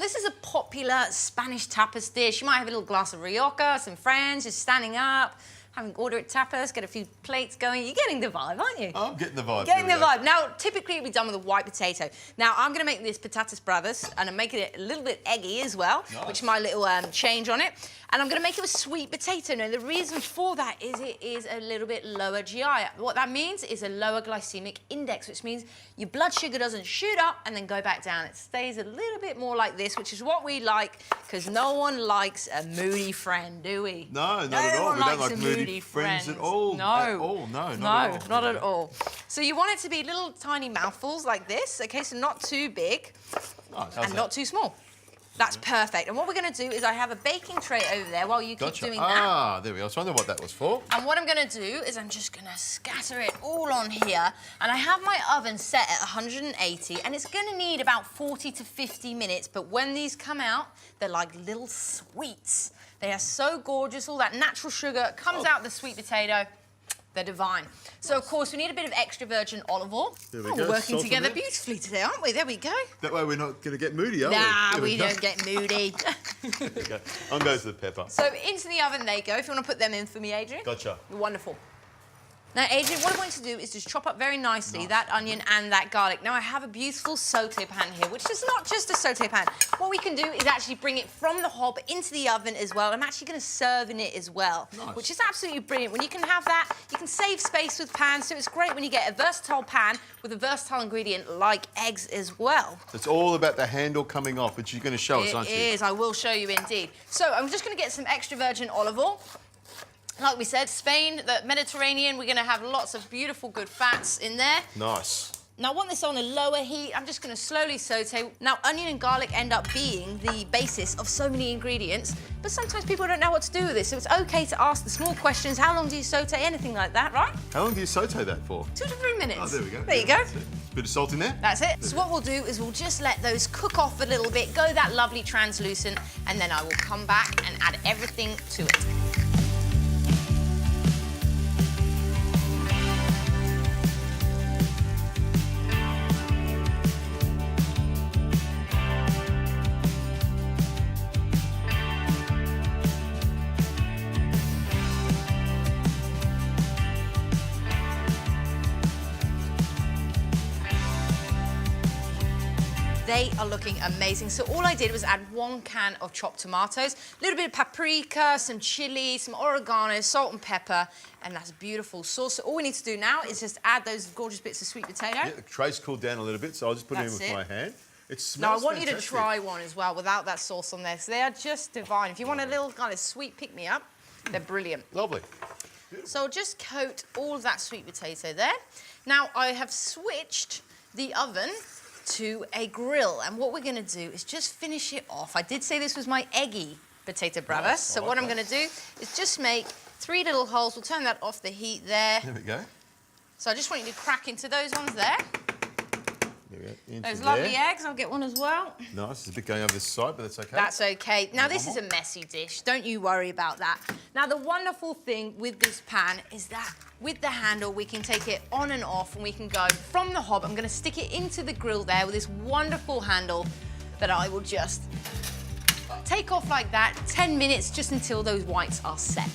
this is a popular Spanish tapas dish. You might have a little glass of Rioja, some friends, just standing up, having order at tapas, get a few plates going. You're getting the vibe, aren't you? I'm getting the vibe. Getting the vibe. Now, typically it'd be done with a white potato. Now, I'm going to make this Patatas Bravas, and I'm making it a little bit eggy as well, which is my little change on it. And I'm going to make it with sweet potato. Now, the reason for that is it is a little bit lower GI. What that means is a lower glycemic index, which means your blood sugar doesn't shoot up and then go back down. It stays a little bit more like this, which is what we like, because no one likes a moody friend, do we? No, not at all. We don't like moody friends at all. No. At all. No, not at all. So you want it to be little tiny mouthfuls like this, okay? So not too big and not too small. That's perfect. And what we're going to do is I have a baking tray over there while you keep doing that. Ah, there we go. I was wondering what that was for. And what I'm going to do is I'm just going to scatter it all on here. And I have my oven set at 180, and it's going to need about 40 to 50 minutes. But when these come out, they're like little sweets. They are so gorgeous. All that natural sugar comes out of the sweet potato. They're divine. So, of course, we need a bit of extra virgin olive oil. There we go. We're working together beautifully today, aren't we? There we go. That way we're not going to get moody, are we? Nah, we don't get moody. There we go. I'm going to the pepper. So, into the oven they go. If you want to put them in for me, Adrian. Gotcha. Wonderful. Now, Adrian, what I want you to do is just chop up very nicely that onion and that garlic. Now, I have a beautiful sauté pan here, which is not just a sauté pan. What we can do is actually bring it from the hob into the oven as well. I'm actually going to serve in it as well, which is absolutely brilliant. When you can have that, you can save space with pans, so it's great when you get a versatile pan with a versatile ingredient like eggs as well. It's all about the handle coming off, which you're going to show us, aren't you? It is. I will show you indeed. So I'm just going to get some extra virgin olive oil. Like we said, Spain, the Mediterranean, we're going to have lots of beautiful, good fats in there. Nice. Now, I want this on a lower heat. I'm just going to slowly saute. Now, onion and garlic end up being the basis of so many ingredients, but sometimes people don't know what to do with this, so it's OK to ask the small questions. How long do you saute? Anything like that, right? How long do you saute that for? 2 to 3 minutes. Oh, there we go. There you go. Bit of salt in there? That's it. So what we'll do is we'll just let those cook off a little bit, go that lovely translucent, and then I will come back and add everything to it. They are looking amazing. So all I did was add 1 can of chopped tomatoes, a little bit of paprika, some chili, some oregano, salt and pepper, and that's beautiful sauce. So all we need to do now is just add those gorgeous bits of sweet potato. Yeah, the tray's cooled down a little bit, so I'll just put it in with my hand. It smells Now, I want fantastic. you to try one as well without that sauce on there. So they are just divine. If you want a little kind of sweet pick-me-up, they're brilliant. Lovely. So I'll just coat all of that sweet potato there. Now, I have switched the oven to a grill, and what we're going to do is just finish it off. I did say this was my eggy potato bravas, so what I'm going to do is just make 3 little holes. We'll turn that off the heat there. There we go. So I just want you to crack into those ones there. There we go. Into Those there. lovely eggs, I'll get one as well. Nice, it's a bit going over this side, but that's okay. That's okay. Now, this is a messy dish. Don't you worry about that. Now, the wonderful thing with this pan is that with the handle, we can take it on and off, and we can go from the hob. I'm going to stick it into the grill there with this wonderful handle that I will just take off like that, 10 minutes, just until those whites are set.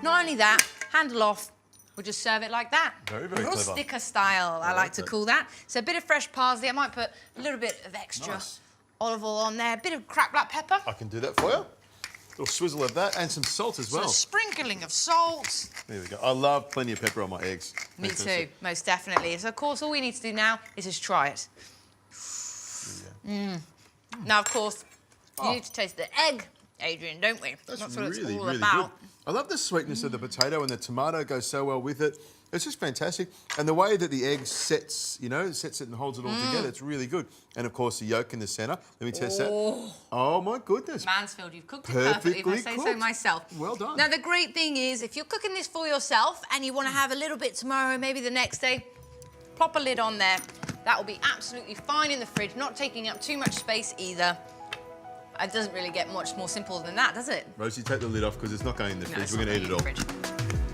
Not only that, handle off, we'll just serve it like that. Very, very clever. Rusticker style, I like to call that. So a bit of fresh parsley. I might put a little bit of extra olive oil on there, a bit of cracked black pepper. I can do that for you. A little swizzle of that and some salt as well. So a sprinkling of salt. There we go. I love plenty of pepper on my eggs. Me too, most definitely. So, of course, all we need to do now is just try it. Now, of course, you need to taste the egg, Adrian, don't we? That's what really, it's all really about. good. I love the sweetness of the potato, and the tomato goes so well with it. It's just fantastic. And the way that the egg sets, you know, sets it and holds it all together, it's really good. And, of course, the yolk in the centre. Let me test that. Oh, my goodness. Mansfield, you've cooked it perfectly, if I say so myself. Well done. Now, the great thing is, if you're cooking this for yourself and you want to have a little bit tomorrow, maybe the next day, plop a lid on there. That will be absolutely fine in the fridge, not taking up too much space either. It doesn't really get much more simple than that, does it? Rosie, take the lid off because it's not going in the No, fridge. it's We're not going to eat it all. in the fridge.